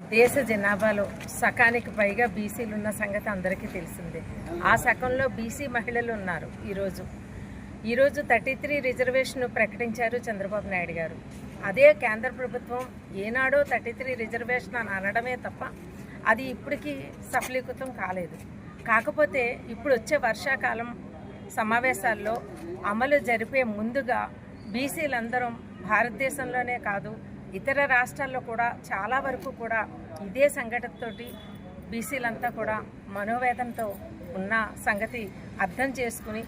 దేశ జనాభాలో సకానికి పైగా బీసీలు ఉన్న సంగతి అందరికీ తెలిసిందే. ఆ సకంలో బీసీ మహిళలు ఉన్నారు. ఈరోజు 33 రిజర్వేషన్ ప్రకటించారు చంద్రబాబు నాయుడు గారు. అదే కేంద్ర ప్రభుత్వం ఏనాడో 33 రిజర్వేషన్ అని అనడమే తప్ప అది ఇప్పటికీ సఫలీకృతం కాలేదు. కాకపోతే ఇప్పుడు వచ్చే వర్షాకాలం సమావేశాల్లో అమలు జరిపే ముందుగా బీసీలందరం భారతదేశంలోనే కాదు ఇతర రాష్ట్రాల్లో కూడా చాలా వరకు కూడా ఇదే సంఘటనతోటి బీసీలంతా కూడా మనోవేదనతో ఉన్న సంగతి అర్థం చేసుకుని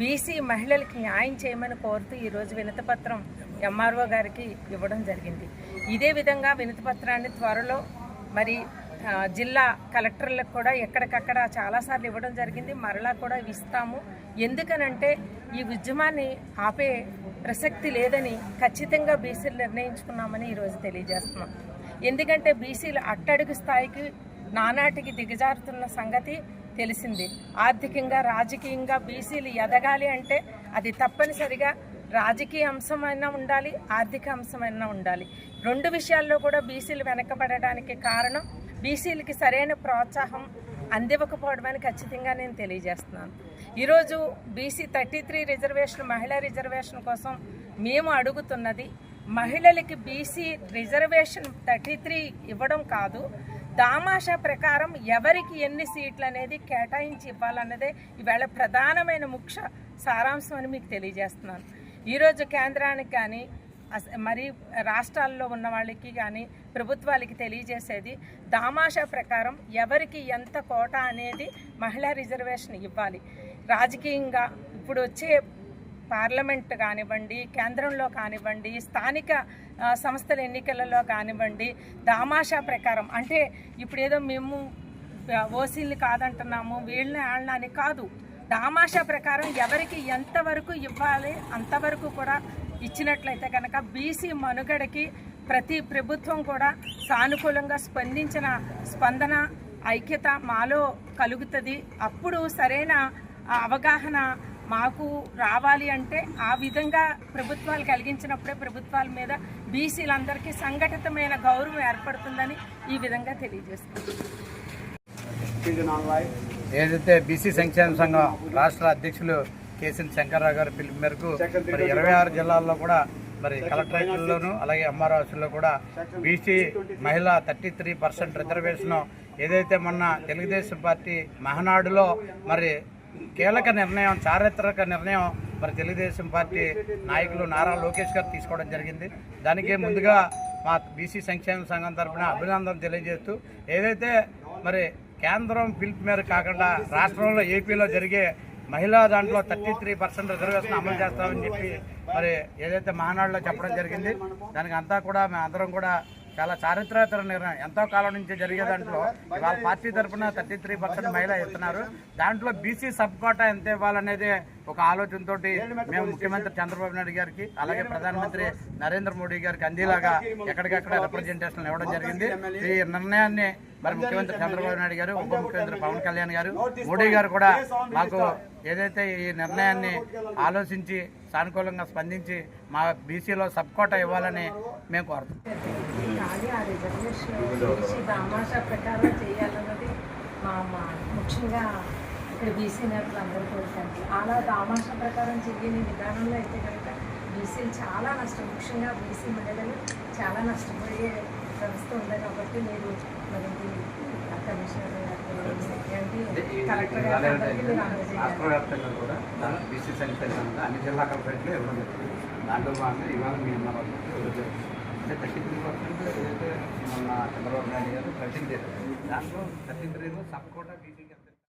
బీసీ మహిళలకి న్యాయం చేయమని కోరుతూ ఈరోజు వినతిపత్రం ఎంఆర్ఓ గారికి ఇవ్వడం జరిగింది. ఇదే విధంగా వినతిపత్రాన్ని త్వరలో మరి జిల్లా కలెక్టర్లకు కూడా ఎక్కడికక్కడ చాలాసార్లు ఇవ్వడం జరిగింది. మరలా కూడా ఇస్తాము. ఎందుకనంటే ఈ ఉద్యమాన్ని ఆపే ప్రసక్తి లేదని ఖచ్చితంగా బీసీలు నిర్ణయించుకున్నామని ఈరోజు తెలియజేస్తున్నాం. ఎందుకంటే బీసీలు అట్టడుగు స్థాయికి నానాటికి దిగజారుతున్న సంగతి తెలిసింది. ఆర్థికంగా రాజకీయంగా బీసీలు ఎదగాలి అంటే అది తప్పనిసరిగా రాజకీయ అంశమైనా ఉండాలి, ఆర్థిక అంశమైనా ఉండాలి. రెండు విషయాల్లో కూడా బీసీలు వెనకబడడానికి కారణం బీసీలకి సరైన ప్రోత్సాహం అందివ్వకపోవడమని ఖచ్చితంగా నేను తెలియజేస్తున్నాను. ఈరోజు బీసీ 33 రిజర్వేషన్ మహిళా రిజర్వేషన్ కోసం మేము అడుగుతున్నది మహిళలకి బీసీ రిజర్వేషన్ 33 ఇవ్వడం కాదు, దామాషా ప్రకారం ఎవరికి ఎన్ని సీట్లు అనేది కేటాయించి ఇవ్వాలన్నదే ఈవేళ ప్రధానమైన ముఖ్య సారాంశం అని మీకు తెలియజేస్తున్నాను. ఈరోజు కేంద్రానికి కానీ మరి రాష్ట్రాల్లో ఉన్న వాళ్ళకి కానీ ప్రభుత్వాలకి తెలియజేసేది దామాషా ప్రకారం ఎవరికి ఎంత కోటా అనేది మహిళా రిజర్వేషన్ ఇవ్వాలి. రాజకీయంగా ఇప్పుడు వచ్చే పార్లమెంట్ కానివ్వండి, కేంద్రంలో కానివ్వండి, స్థానిక సంస్థల ఎన్నికలలో కానివ్వండి, దామాషా ప్రకారం అంటే ఇప్పుడు ఏదో మేము ఓసీలు కాదంటున్నాము వీళ్ళని వాళ్ళని అని కాదు, దామాషా ప్రకారం ఎవరికి ఎంతవరకు ఇవ్వాలి అంతవరకు కూడా ఇచ్చినట్లయితే కనుక బీసీ మనుగడకి ప్రతి ప్రభుత్వం కూడా సానుకూలంగా స్పందన ఐక్యత మాలో కలుగుతుంది. అప్పుడు సరైన అవగాహన మాకు రావాలి అంటే ఆ విధంగా ప్రభుత్వాలు కలిగించినప్పుడే ప్రభుత్వాల మీద బీసీలందరికీ సంఘటితమైన గౌరవం ఏర్పడుతుందని ఈ విధంగా తెలియజేస్తున్నాం. ఏదైతే బీసీ సంక్షేమ సంఘం రాష్ట్ర అధ్యక్షులు కేసీఎన్ శంకర్రావు గారి పిలుపు మేరకు మరి 26 జిల్లాల్లో కూడా మరి కలెక్టరేట్లలోనూ అలాగే ఎంఆర్ఓ ఆఫీసుల్లో కూడా బీసీ మహిళా 33% రిజర్వేషన్ ఏదైతే మొన్న తెలుగుదేశం పార్టీ మహానాడులో మరి కీలక నిర్ణయం, చారిత్రక నిర్ణయం మరి తెలుగుదేశం పార్టీ నాయకులు నారా లోకేష్ గారు తీసుకోవడం జరిగింది. దానికి ముందుగా మా బీసీ సంక్షేమ సంఘం తరఫున అభినందనలు తెలియజేస్తూ ఏదైతే మరి కేంద్రం పిలుపు మేరకు కాకుండా రాష్ట్రంలో ఏపీలో జరిగే మహిళా దాంట్లో 33% రిజర్వేషన్ అమలు చేస్తామని చెప్పి మరి ఏదైతే మహానాడులో చెప్పడం జరిగింది. దానికి అంతా కూడా మేము అందరం కూడా చాలా చారిత్రక నిర్ణయం, ఎంతో కాలం నుంచి జరిగే దాంట్లో ఇవాళ పార్టీ తరఫున 33% మహిళ ఇస్తున్నారు. దాంట్లో బీసీ సబ్ కోటా ఎంత ఇవ్వాలనేది ఒక ఆలోచనతో మేము ముఖ్యమంత్రి చంద్రబాబు నాయుడు గారికి అలాగే ప్రధానమంత్రి నరేంద్ర మోడీ గారికి అందేలాగా ఎక్కడికక్కడ రిప్రజెంటేషన్ ఇవ్వడం జరిగింది. ఈ నిర్ణయాన్ని మరి ముఖ్యమంత్రి చంద్రబాబు నాయుడు గారు, ఉప ముఖ్యమంత్రి పవన్ కళ్యాణ్ గారు, మోడీ గారు కూడా మాకు ఏదైతే ఈ నిర్ణయాన్ని ఆలోచించి సానుకూలంగా స్పందించి మా బీసీలో సబ్ కోటా ఇవ్వాలని మేము కోరుతున్నాం. ముఖ్యంగా ఇక్కడ బీసీ నేతలు అందరూ కోరుతారు. అలా దామాషా ప్రకారం చెయ్యని విధానంలో అయితే కనుక బీసీలు చాలా నష్టం, ముఖ్యంగా బీసీ మహిళలు చాలా నష్టపోయే వ్యవస్థ ఉంది. కాబట్టి మీరు మరి కమిషనర్ కలెక్టర్ రాష్ట్ర వ్యాప్తంగా కూడా బీసీ సంక్షేమ అన్ని జిల్లా కలెక్టరేట్లు ఇవ్వడం జరుగుతుంది. దాంట్లో భాగంగా ఇవాళ మీ అన్నారు అంటే 33% ఏదైతే మొన్న చంద్రబాబు నాయుడు గారు ప్రకటించారు. దాంట్లో 33లో సబ్ కోటా బీసీకి